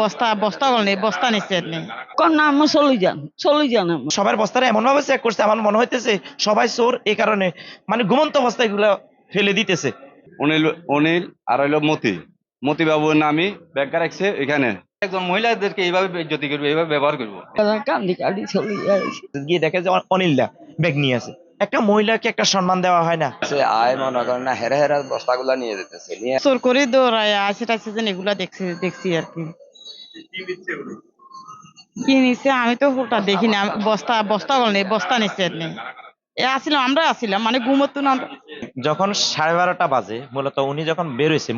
বস্তা বস্তা নেই, বস্তা নিচ্ছে নেই। কোন নাম চলে যান সবার বস্তাটা এমন ভাবে চেক করছে, আমার মনে হইতেছে সবাই চোর, এই কারণে মানে ঘুমন্ত অবস্থায় এগুলো ফেলে দিতেছে। অনিল অনিল আর হইলো মতি বাবুর নামই ব্যাগটা রাখছে এখানে। একজন মহিলাদেরকে এইভাবে বেইজ্জতি করবে, এইভাবে ব্যবহার করবো। কান্দি কান্দি চলে যায়। গিয়ে দেখে যে অনিলদা ব্যাগ নিয়ে আছে। একটা মহিলাকে একটা সম্মান দেওয়া হয় না? সে আয় মনে করেন না, হেরে হেরে বস্তাগুলা নিয়ে যেতেছে, নিয়ে চোর করে দৌড়ায় আসে টাছে যেন এগুলা দেখছি আর কি। কি নিচ্ছে আমি তো ওটা দেখি না, বস্তা বস্তা নেই, বস্তা নিচ্ছে নেই। আসছিলাম, আমরা আসছিলাম মানে ঘুমোতো না আমরা। যখন 12:30 বাজে মূলত উনি যখন বের হয়েছে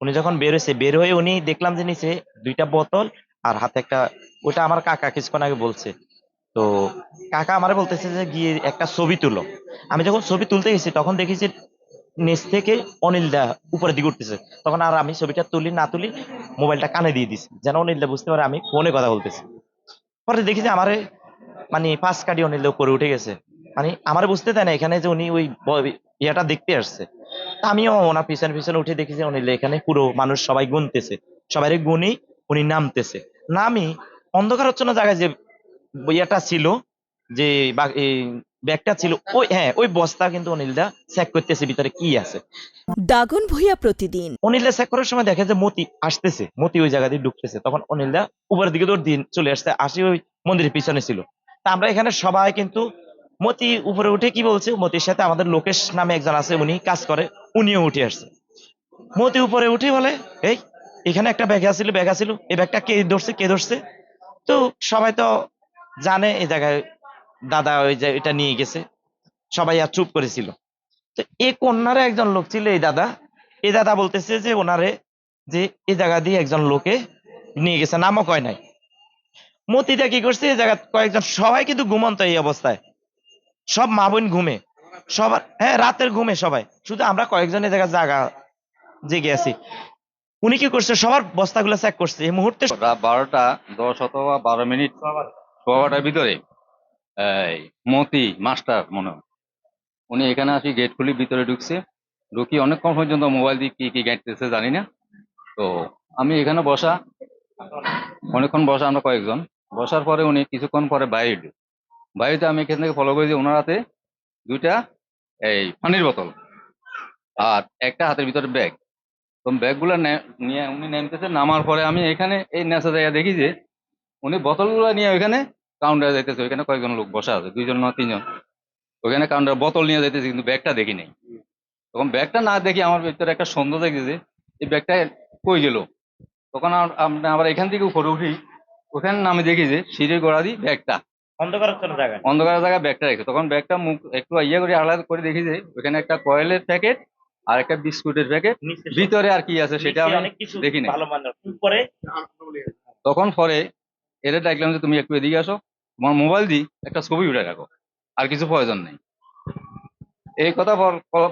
উনি যখন বের হয়ে উনি দেখলাম যে নিচে 2টা বোতল আর হাতে একটা, ওটা আমার কাকা কিছুক্ষণ আগে বলছে। তো কাকা আমারে বলতেছে যে গিয়ে একটা ছবি তুলো। আমি যখন ছবি তুলতে গেছি তখন দেখি যে নিচ থেকে অনিল দা উপরের দিকে উঠতেছে। তখন আর আমি ছবিটা তুলি না তুলি মোবাইলটা কানে দিয়ে দিছি যেন অনিল দা বুঝতে পারে আমি ফোনে কথা বলতেছি। পরে দেখি যে আমারে মানে 5 কাঠি অনিল দা উপরে উঠে গেছে। মানে আমারে বুঝতে দেয় না এখানে যে উনি ওই ইয়েটা দেখতে আসছে। তা আমিও ওনার পিছনে পিছনে উঠে দেখি যে অনিল এখানে পুরো মানুষ সবাই গুনতেছে, সবাই গুনি উনি নামতেছে। নামি অন্ধকারাচ্ছন্ন জায়গায় যে ইয়েটা ছিল, যে এই ব্যাগটা ছিল, ওই হ্যাঁ ওই বস্তা কিন্তু অনিলদা চেক করতেছে ভিতরে কি আছে। দাগন ভূঁইয়া প্রতিদিন। অনিলদা চেক করার সময় দেখে যে মতি আসতেছে, মতি ওই জায়গা দিয়ে ঢুকতেছে। তখন অনিলদা উপরের দিকে দৌড় দিয়ে চলে আসছে, আসি ওই মন্দিরের পিছনে ছিল। তা আমরা এখানে সবাই কিন্তু মতি উপরে উঠে কি বলছে, মতির সাথে আমাদের লোকেশ নামে একজন আছে, উনি কাজ করে, উনিও উঠে আসছে। মতি উপরে উঠে বলে, এই এখানে একটা ব্যাগ আছিল, এই ব্যাগটা কে ধরছে? তো সবাই তো জানে এই জায়গায় দাদা ওই যে এটা নিয়ে গেছে, সবাই আর চুপ করেছিল। তো এই কন্যারে একজন লোক ছিল, এই দাদা বলতেছে যে ওনারে যে এই জায়গা দিয়ে একজন লোকে নিয়ে গেছে, নামও কয় নাই। মতিটা কি করছে, এই জায়গা কয়েকজন সবাই কিন্তু ঘুমন্ত এই অবস্থায়, সব মা বোন ঘুমে, সবার হ্যাঁ রাতের ঘুমে সবাই, শুধু আমরা কয়েকজন এই জায়গা জেগে আছি। উনি কি করছে, সবার বস্তাগুলো চেক করছে এই মুহূর্তে। রাত 12টা 10 অথবা 12 মিনিট সোয়াটার ভিতরে এই মতি মাস্টার মনে হয়, উনি এখানে আসি গেট খুলি ভিতরে ঢুকছে। ঢুকি অনেকক্ষণ পর্যন্ত মোবাইল দিয়ে কি কি ঘাঁটতেছে জানি না। তো আমি এখানে বসা, অনেকক্ষণ বসা, আমরা কয়েকজন বসার পরে উনি কিছুক্ষণ পরে বাইরেতে আমি এখান থেকে ফলো করি যে ওনার হাতে 2টা এই পানির বোতল আর একটা হাতের ভিতরে ব্যাগ। তো ব্যাগগুলো নিয়ে উনি নামতেছে, নামার পরে আমি এখানে এই নেশা জায়গা দেখি যে উনি বোতলগুলো নিয়ে ওইখানে কাউন্টারে যাইতেছে। ওইখানে কয়েকজন লোক বসা আছে, 2জন না 3জন, ওইখানে কাউন্টার বোতল নিয়ে যাইতেছে, কিন্তু ব্যাগটা দেখি নাই। তখন ব্যাগটা না দেখি আমার ভিতরে একটা সন্দেহ দেখতেছে এই ব্যাগটা কই গেল। তখন আমরা আবার এখান থেকে উপরে উঠি, ওখানে নামে দেখি যে সিঁড়ির গোড়া দিয়ে ব্যাগটা অন্ধকারের জায়গায় ব্যাগটা রেখে, তখন ব্যাগটা মুখ একটু ইয়ে করে আলাদা করে দেখি যে ওখানে একটা কয়েলের প্যাকেট আর একটা বিস্কুটের প্যাকেট, ভিতরে আর কি আছে সেটা আমি দেখি না। তখন পরে এদের ডাকলাম যে তুমি একটু এদিকে আসো, তোমার মোবাইল দিয়ে একটা ছবি উঠে রাখো, আর কিছু প্রয়োজন নেই। এই কথা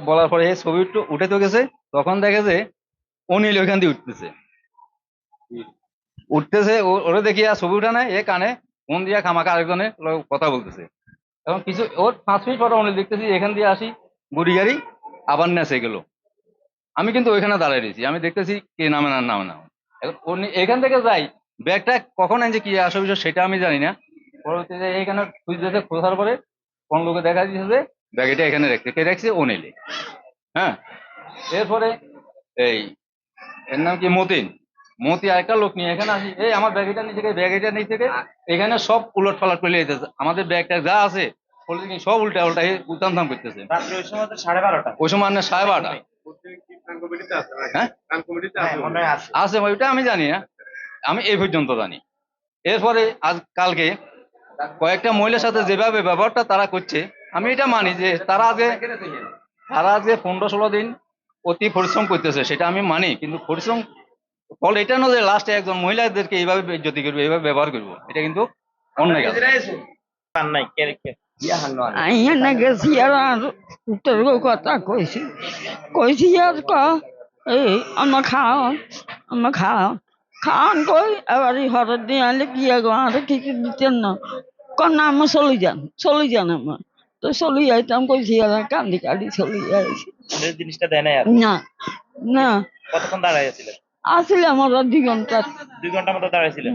বলার পরে এই ছবি উঠে তো গেছে। তখন দেখে যে অনিল ওইখান দিয়ে উঠতেছে ওরে দেখি আর ছবি উঠা নাই, এ কানে ফোন দিয়া খামাখা আরেকজনের কথা বলতেছে। এখন কিছু ওর 5 মিনিট পরে অনিল দেখতেছি এখান দিয়ে আসি গুড়ি গাড়ি আবার নেচে গেল। আমি কিন্তু ওইখানে দাঁড়ায় রয়েছি, আমি দেখতেছি কে নামে না নামে না। এখন এখান থেকে যাই, ব্যাগটা কখন আনছে কি আসে বিষয় সেটা আমি জানি না। পরবর্তীতে এইখানে খুঁজতেছে, খোঁজার পরে কোন লোকে দেখা দিচ্ছে যে ব্যাগ এটা এখানে রাখছে, কে রাখছে অনিলে। হ্যাঁ, এরপরে এই এর নাম কি মতি আরেকটা লোক নিয়ে এখানে আসি, এই আমার ব্যাগটা নিয়ে থেকে এখানে সব উলট পালট করে যেতেছে। আমাদের ব্যাগটা যা আছে সব উল্টা উল্টা উত্থান থাম করতেছে। ওই সময় তো 12:30। ওই সময় না 12:30। হ্যাঁ আছে, ওইটা আমি জানি না, আমি এই পর্যন্ত জানি। এরপরে কালকে কয়েকটা মহিলার সাথে যেভাবে ব্যবহারটা তারা করছে, আমি এটা মানি যে তারা যে 15-16 দিন অতি পরিশ্রম করতেছে, সেটা আমি মানি। কিন্তু পরিশ্রম ফল এটা না যে লাস্টে একজন মহিলাদেরকে এইভাবে বেইজ্জতি করবে, এইভাবে ব্যবহার করবো, এটা কিন্তু অন্যায় কাজ। আইনা গেছি আর উত্তর কথা কইছি আর এই আমার খাওয়ান কই আবার হঠাৎ দিয়ে আনলে কি গো আর কিছু দিতেন না। কোন নাম চলে যান আমার তো চলে যাইতাম, কইছি আর কান্দি কান্দি চলে যাইছি। জিনিসটা দেয় না আর না না কতক্ষণ দাঁড়ায় ছিলেন? আসলে আমরা 2 ঘন্টা 2 ঘন্টা মতো দাঁড়াইছিলেন।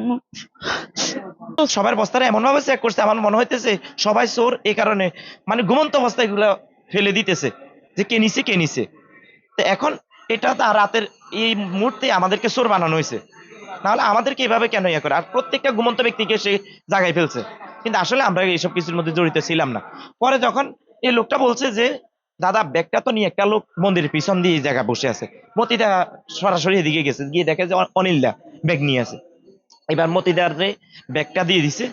তো সবার বস্তারা এমন ভাবে চেক করছে, আমার মনে হইতেছে সবাই চোর, এই কারণে মানে ঘুমন্ত অবস্থায় এগুলো ফেলে দিতেছে যে কে নিছে কে নিছে। তো এখন এটা তো রাতের এই মুহূর্তে আমাদেরকে চোর বানানো হয়েছে, নাহলে আমাদেরকে এভাবে কেন ইয়ে করে, আর প্রত্যেকটা ঘুমন্ত ব্যক্তিকে সে জায়গায় ফেলছে, কিন্তু আসলে আমরা এইসব কিছুর মধ্যে জড়িত ছিলাম না। পরে যখন এই লোকটা বলছে যে দাদা ব্যাগটা তো নিয়ে, একটা লোক মন্দিরের পিছন দিয়ে এই জায়গায় বসে আছে, মতিদা সরাসরি এদিকে গেছে, গিয়ে দেখে যে অনিলদা ব্যাগ নিয়ে আছে। এবার মতিদার ব্যাগটা দিয়ে দিছে,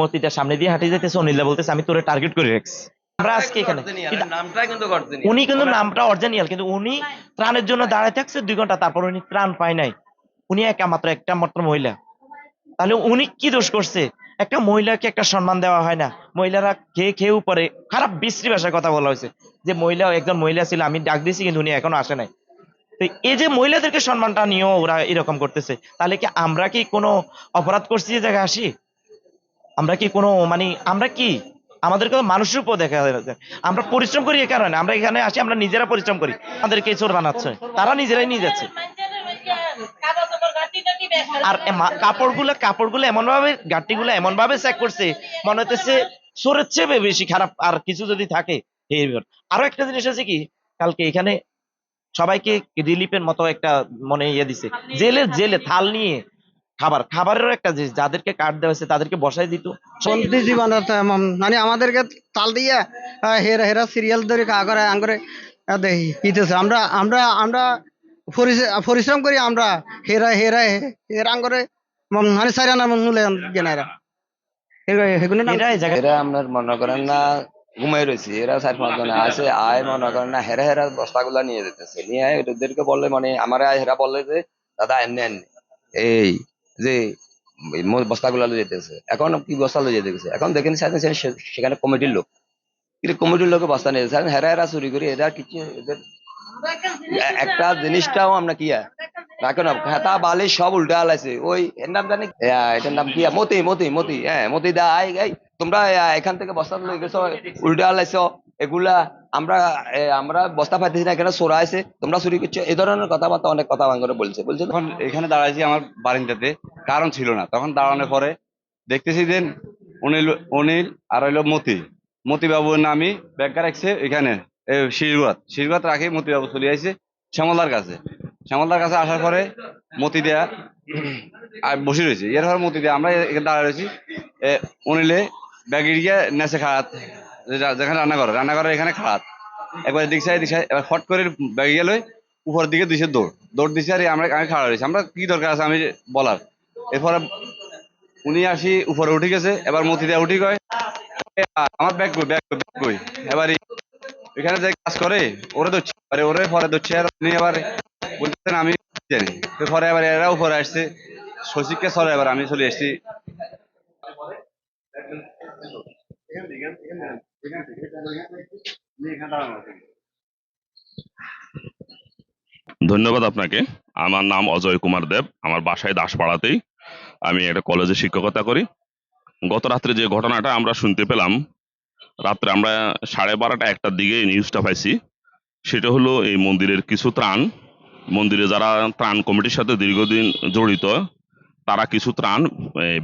মতিদার সামনে দিয়ে হাঁটে যেতেছে, অনিলদা বলতেছে আমি তোরে টার্গেট করে রাখছি। আমরা আজকে এখানে কিন্তু নামটা কিন্তু উনি কিন্তু নামটা অরিজিনাল, কিন্তু উনি ত্রাণের জন্য দাঁড়ায় থাকছে 2 ঘন্টা, তারপর উনি ত্রাণ পায় নাই। উনি একটা মাত্র মহিলা, তাহলে উনি কি দোষ করছে? একটা মহিলাকে একটা সম্মান দেওয়া হয় না? মহিলারা খেয়ে খেয়ে উপরে খারাপ বিশ্রী ভাষায় কথা বলা হয়েছে যে মহিলা, একজন মহিলা ছিল, আমি ডাক দিয়েছি কিন্তু উনি এখনো আসে নাই। তো এই যে মহিলাদেরকে সম্মানটা নিয়েও ওরা এরকম করতেছে, তাহলে কি আমরা কি কোনো অপরাধ করছি যে জায়গায় আসি? আমরা কি কোনো মানে আমরা কি আমাদেরকে তো মানুষের উপর দেখা যায়, আমরা পরিশ্রম করি, এই কারণে আমরা এখানে আসি, আমরা নিজেরা পরিশ্রম করি, আমাদেরকে চোর বানাচ্ছে, তারা নিজেরাই নিয়ে যাচ্ছে। আর কাপড়গুলো এমন ভাবে, গাটিগুলো এমন ভাবে চেক করছে, মনে হইতেছে চোরের চেয়ে বেশি খারাপ আর কিছু যদি থাকে। এই ব্যাপার। আরো একটা জিনিস আছে কি, কালকে এখানে সবাইকে রিলিফের মতো একটা মনে ইয়ে দিছে, জেলে জেলে থাল নিয়ে খাবারেরও একটা জিনিস, যাদেরকে কার্ড দেওয়া হয়েছে তাদেরকে বসাই দিত। বন্দি জীবনত মানে আমাদেরকে তাল দিয়ে হেরা হেরা সিরিয়াল ধরে করে আঙ্গরে দেখি দিতেছে। আমরা আমরা আমরা পরিশ্রম করি, আমরা হেরা হেরা হেরা আঙ্গরে মানে সাইরানা মূল্য গেনারা সেগুলো এরা এই জায়গায় এরা আপনার মনে করেন না ঘুমাই রয়েছে, এরা 4-5 জন আছে, আয় মনে করেন না হেরা হেরা বস্তাগুলা নিয়ে যেতেছে, নিয়ে ওদেরকে বললে মানে আমার হেরা বললে যে দাদা এনে এনে এই যে বস্তাগুলা লয়ে যেতেছে। এখন কি বস্তা লয়ে যেতেছে, এখন দেখেন সেখানে কমিটির লোক, কিন্তু কমিটির লোকে বস্তা নিয়ে যাচ্ছে, হেরা হেরা চুরি করি, এরা কিছু এদের একটা জিনিসটাও আমরা কি রাখো না, খাতা বালি সব উল্টা হালাইছে। ওই এর নাম জানি এটার নাম কি, মতি মতি মতি, হ্যাঁ মতি দা তোমরা এখান থেকে বস্তা লই গেছো, উল্টা হালাইছো এগুলা, আমরা আমরা বস্তা পাইতেছি না, এখানে চোরা আছে, তোমরা চুরি করছো, এই ধরনের কথাবার্তা অনেক কথা করে বলছে। তখন এখানে দাঁড়াইছি আমার বারিন্দাতে, কারণ ছিল না, তখন দাঁড়ানোর পরে দেখতেছি যে অনিল অনিল আর হইলো মতি বাবুর নামই ব্যাগটা রাখছে এখানে শিরবাত রাখি মতি বাবু চলে আসছে শ্যামলদার কাছে আসার পরে মতি দেয়া আর বসে রয়েছে, এরপর মতি দেয়া আমরা এখানে দাঁড়ায় রয়েছি। অনিলে ব্যাগের গিয়ে নেচে খাত, যেখানে রান্নাঘরে এখানে খাত, একবার দিকছে এবার ফট করে ব্যাগ গেল উপরের দিকে দিছে, দৌড় দিছে, আর আমি খাড়া রয়েছি, আমরা কি দরকার আছে আমি বলার। এরপরে উনি আসি উপরে উঠে গেছে, এবার মতি দেয়া উঠি কয় আমার ব্যাগ কই, এবার এখানে যে কাজ করে ওরে ধরছে, ওরে পরে ধরছে, আর উনি এবার বলতেছেন আমি জানি। তো পরে এবার এরা উপরে আসছে, শশীকে সরে এবার আমি চলে এসেছি। ধন্যবাদ আপনাকে। আমার নাম অজয় কুমার দেব, আমার বাসায় দাসপাড়াতেই, আমি একটা কলেজে শিক্ষকতা করি। গত রাত্রে যে ঘটনাটা আমরা শুনতে পেলাম, রাত্রে আমরা 12:30-1টার দিকে নিউজটা পাইছি, সেটা হলো এই মন্দিরের কিছু ত্রাণ, মন্দিরে যারা ত্রাণ কমিটির সাথে দীর্ঘদিন জড়িত, তারা কিছু ত্রাণ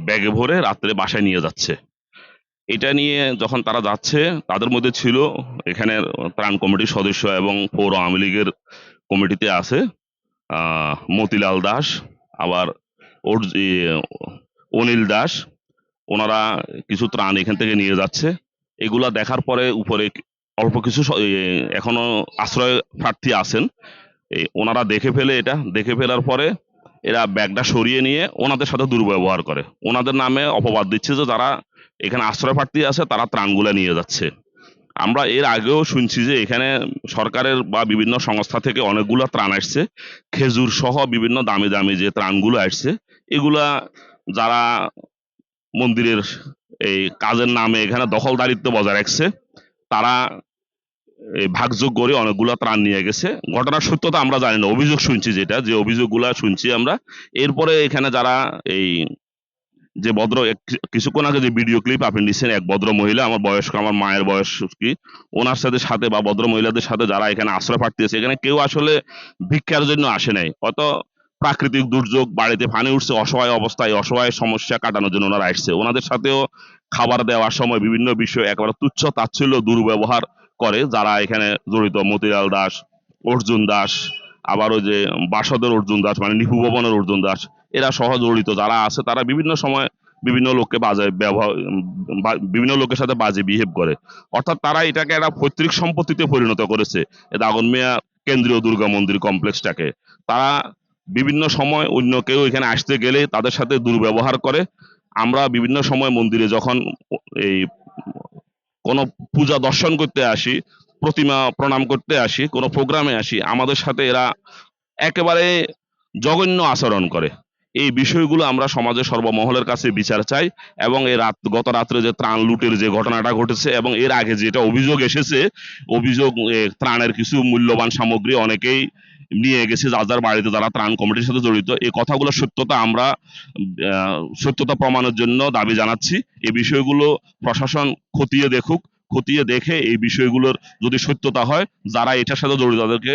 ব্যাগে ভরে রাত্রে বাসায় নিয়ে যাচ্ছে। এটা নিয়ে যখন তারা যাচ্ছে, তাদের মধ্যে ছিল এখানে ত্রাণ কমিটির সদস্য এবং পৌর আওয়ামী লীগের কমিটিতে আছে মতিলাল দাস, আবার অনিল দাস, ওনারা কিছু ত্রাণ এখান থেকে নিয়ে যাচ্ছে। এগুলা দেখার পরে উপরে অল্প কিছু এখনো আশ্রয় প্রার্থী আছেন, ওনারা দেখে ফেলার পরে এরা ব্যাগটা সরিয়ে নিয়ে ওনাদের সাথে দুর্ব্যবহার করে, ওনাদের নামে অপবাদ দিচ্ছে যে যারা এখানে আশ্রয় প্রার্থী আছে তারা ত্রাণগুলা নিয়ে যাচ্ছে। আমরা এর আগেও শুনছি যে এখানে সরকারের বা বিভিন্ন সংস্থা থেকে অনেকগুলো ত্রাণ আসছে, খেজুর সহ বিভিন্ন দামি দামি যে ত্রাণগুলো আসছে, এগুলা যারা মন্দিরের এই কাজের নামে এখানে দখলদারিত্ব বজায় রাখছে, তারা ভাগযোগ করে অনেকগুলো ত্রাণ নিয়ে গেছে। ঘটনার সত্যতা আমরা জানি না, অভিযোগ শুনছি, যে অভিযোগগুলা শুনছি আমরা। এরপরে এখানে যারা এই যে কিছুক্ষণ আগে যে ভিডিও ক্লিপ আপনি নিচ্ছেন, এক ভদ্র মহিলা, আমার মায়ের বয়স কি, ওনার সাথে বা ভদ্র মহিলাদের সাথে যারা এখানে আশ্রয় প্রার্থী আছে, এখানে কেউ আসলে ভিক্ষার জন্য আসে নাই, হয়তো প্রাকৃতিক দুর্যোগ, বাড়িতে পানি উঠছে, অসহায় অবস্থায় অসহায় সমস্যা কাটানোর জন্য ওনারা আসছে। ওনাদের সাথেও খাবার দেওয়ার সময় বিভিন্ন বিষয় একেবারে তুচ্ছ তাচ্ছিল্য দুর্ব্যবহার করে যারা এখানে জড়িত। মতিলাল দাস, অর্জুন দাস, আবার ওই যে বাসদের অর্জুন দাস মানে নিপু ভবনের অর্জুন দাস, এরা সহ জড়িত যারা আছে তারা বিভিন্ন সময় বিভিন্ন লোককে বাজে ব্যবহার বিভিন্ন লোকের সাথে বাজে বিহেভ করে। অর্থাৎ তারা এটাকে একটা পৈতৃক সম্পত্তিতে পরিণত করেছে এই দাগনমিয়া কেন্দ্রীয় দুর্গা মন্দির কমপ্লেক্সটাকে। তারা বিভিন্ন সময় অন্য কেউ এখানে আসতে গেলে তাদের সাথে দুর্ব্যবহার করে। আমরা বিভিন্ন সময় মন্দিরে যখন এই কোনো পূজা দর্শন করতে আসি, প্রতিমা প্রণাম করতে আসি, কোনো প্রোগ্রামে আসি, আমাদের সাথে এরা একেবারে জঘন্য আচরণ করে। এই বিষয়গুলো আমরা সমাজের সর্বমহলের কাছে বিচার চাই এবং এই গত রাত্রে যে ত্রাণ লুটের যে ঘটনাটা ঘটেছে এবং এর আগে যেটা অভিযোগ এসেছে, অভিযোগ ত্রাণের কিছু মূল্যবান সামগ্রী অনেকেই নিয়ে গেছে যার বাড়িতে, যারা ত্রাণ কমিটির সাথে জড়িত। এই কথাগুলো সত্যতা আমরা সত্যতা প্রমাণের জন্য দাবি জানাচ্ছি। এই বিষয়গুলো প্রশাসন খতিয়ে দেখুক, খতিয়ে দেখে এই বিষয়গুলোর যদি সত্যতা হয়, যারা এটার সাথে জড়িত তাদেরকে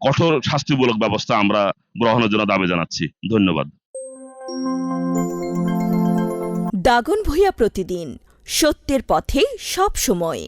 কঠোর শাস্তিমূলক ব্যবস্থা আমরা গ্রহণের জন্য দাবি জানাচ্ছি। ধন্যবাদ। দাগনভূঞা প্রতিদিন, সত্যের পথে সব সময়।